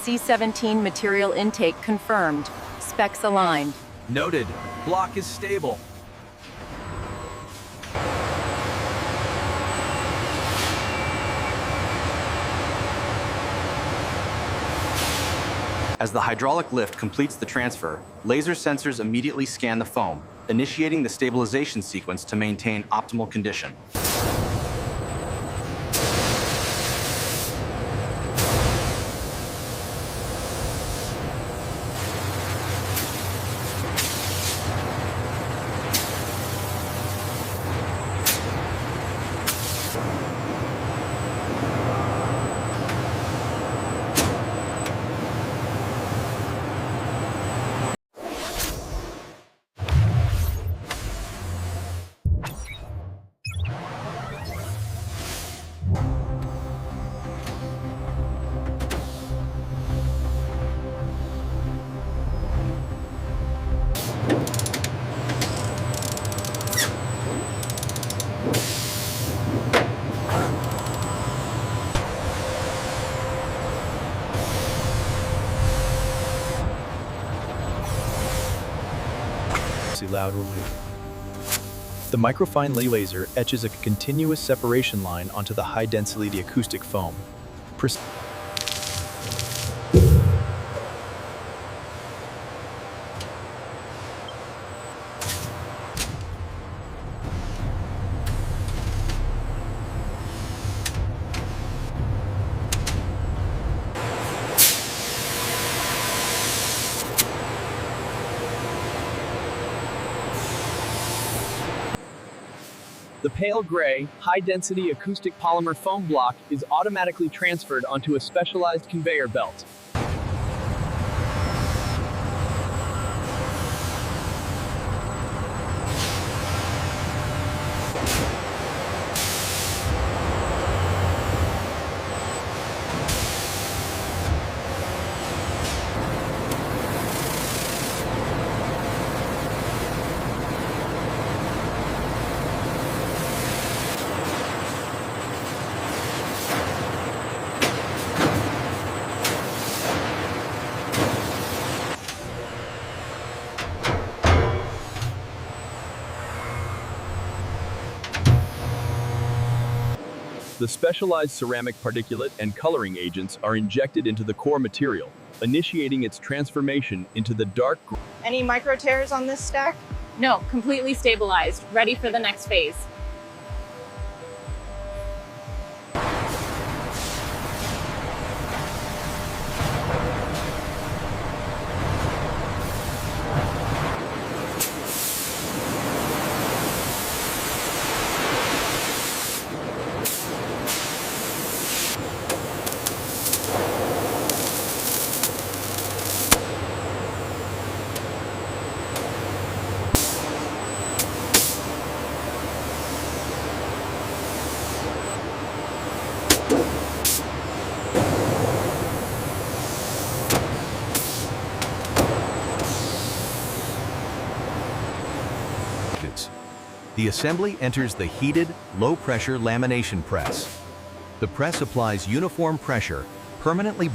C-17 material intake confirmed. Specs aligned. Noted. Block is stable. As the hydraulic lift completes the transfer, laser sensors immediately scan the foam, initiating the stabilization sequence to maintain optimal condition. The microfine laser etches a continuous separation line onto the high-density acoustic foam. The pale gray, high-density acoustic polymer foam block is automatically transferred onto a specialized conveyor belt. The specialized ceramic particulate and coloring agents are injected into the core material, initiating its transformation into the dark gray. Any micro tears on this stack? No, completely stabilized, ready for the next phase. The assembly enters the heated, low-pressure lamination press. The press applies uniform pressure, permanently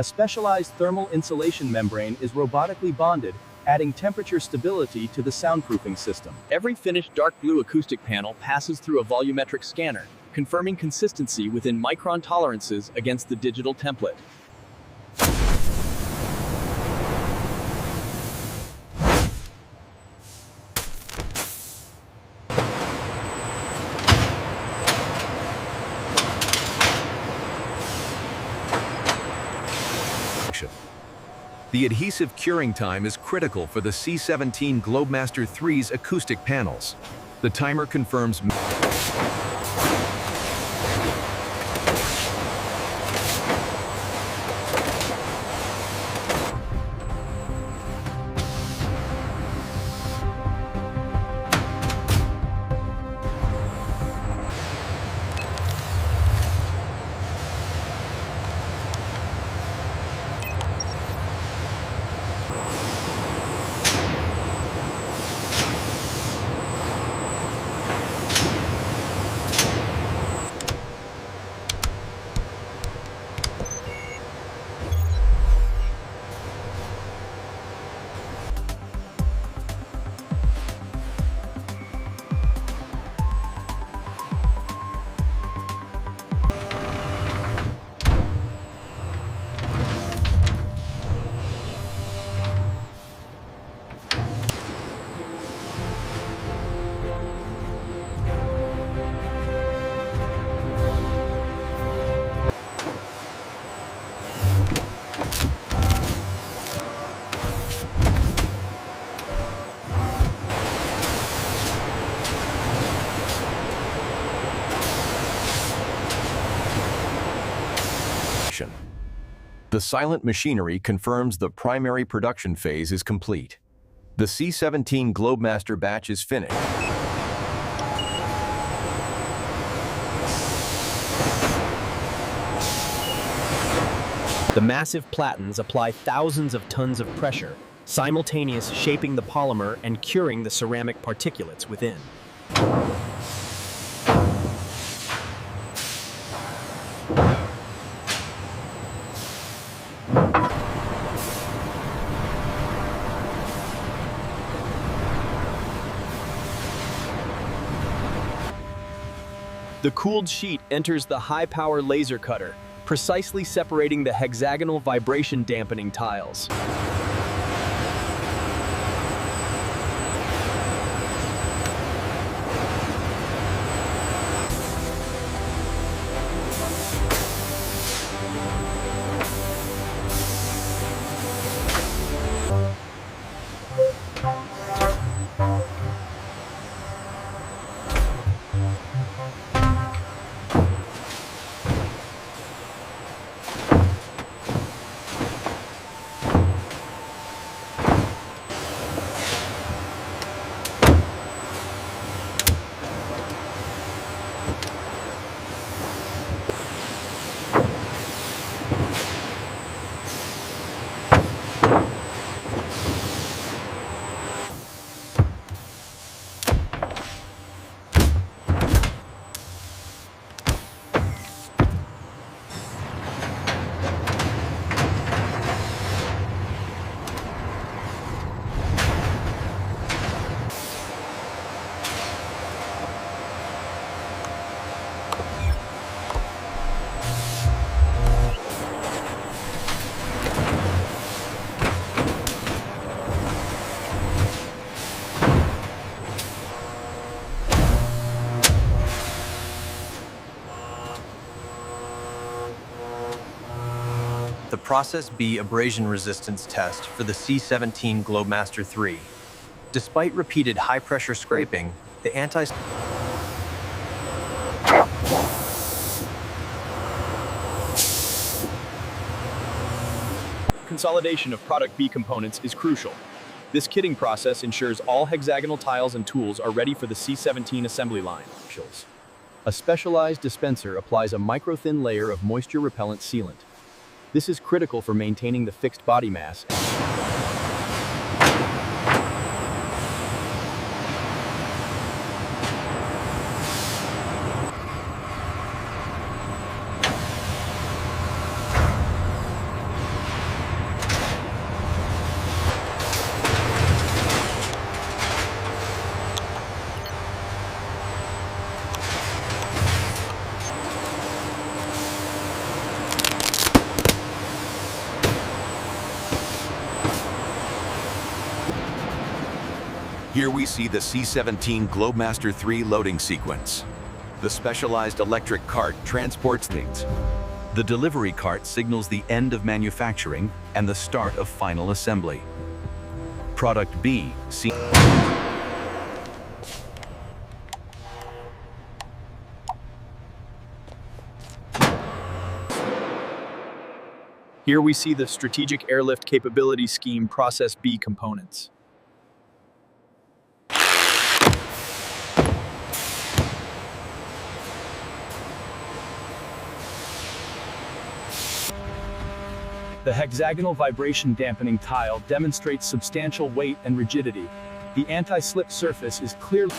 A specialized thermal insulation membrane is robotically bonded, adding temperature stability to the soundproofing system. Every finished dark blue acoustic panel passes through a volumetric scanner, confirming consistency within micron tolerances against the digital template. The adhesive curing time is critical for the C-17 Globemaster III's acoustic panels. The timer confirms the silent machinery confirms the primary production phase is complete. The C-17 Globemaster batch is finished. The massive platens apply thousands of tons of pressure, simultaneously shaping the polymer and curing the ceramic particulates within. The cooled sheet enters the high-power laser cutter, precisely separating the hexagonal vibration dampening tiles. The Process B abrasion resistance test for the C-17 Globemaster III. Despite repeated high-pressure scraping, the Consolidation of product B components is crucial. This kitting process ensures all hexagonal tiles and tools are ready for the C-17 assembly line. A specialized dispenser applies a micro-thin layer of moisture-repellent sealant. This is critical for maintaining the fixed body mass. Here we see the C-17 Globemaster III loading sequence. The specialized electric cart transports things. The delivery cart signals the end of manufacturing and the start of final assembly. Product B, C. Here we see the Strategic Airlift Capability Scheme Process B components. The hexagonal vibration dampening tile demonstrates substantial weight and rigidity. The anti-slip surface is clearly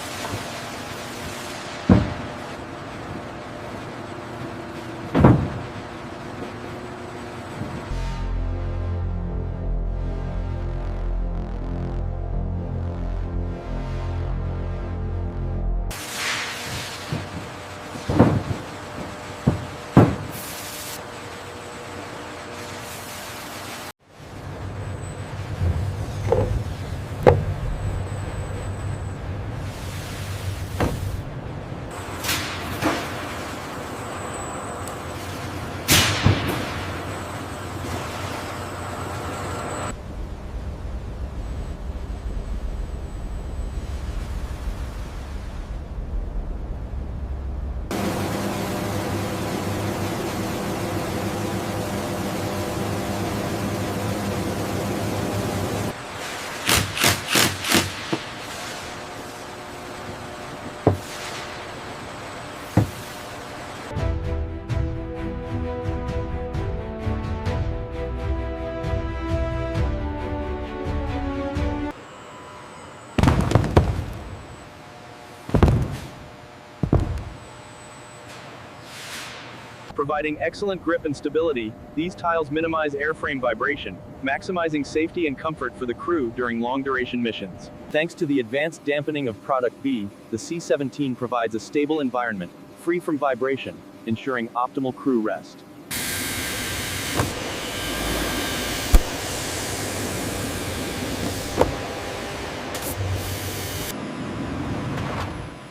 providing excellent grip and stability. These tiles minimize airframe vibration, maximizing safety and comfort for the crew during long-duration missions. Thanks to the advanced dampening of Product B, the C-17 provides a stable environment, free from vibration, ensuring optimal crew rest.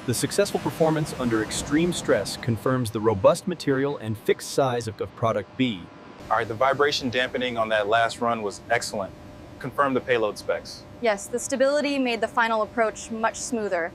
The successful performance under extreme stress confirms the robust material and fixed size of Product B. All right, the vibration dampening on that last run was excellent. Confirm the payload specs. Yes, the stability made the final approach much smoother.